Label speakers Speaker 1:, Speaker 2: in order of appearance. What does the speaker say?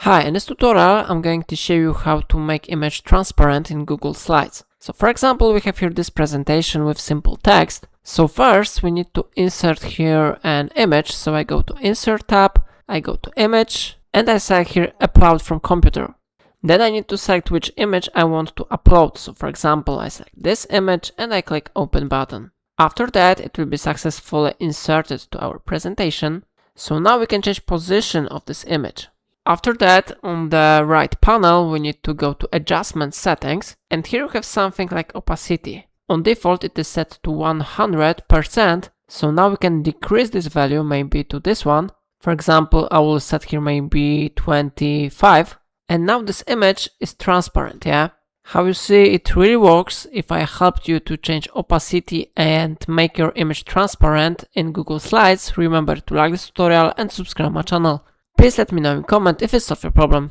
Speaker 1: Hi, in this tutorial I'm going to show you how to make image transparent in Google Slides. So for example, we have here this presentation with simple text. So first we need to insert here an image. So I go to Insert tab, I go to Image, and I select here Upload from Computer. Then I need to select which image I want to upload. So for example, I select this image and I click Open button. After that, it will be successfully inserted to our presentation. So now we can change position of this image. After that, on the right panel, we need to go to Adjustment Settings, and here we have something like opacity. On default, it is set to 100%, so now we can decrease this value maybe to this one. For example, I will set here maybe 25, and now this image is transparent, yeah? How you see, it really works. If I helped you to change opacity and make your image transparent in Google Slides, remember to like this tutorial and subscribe my channel. Please let me know in comment if it solved your problem.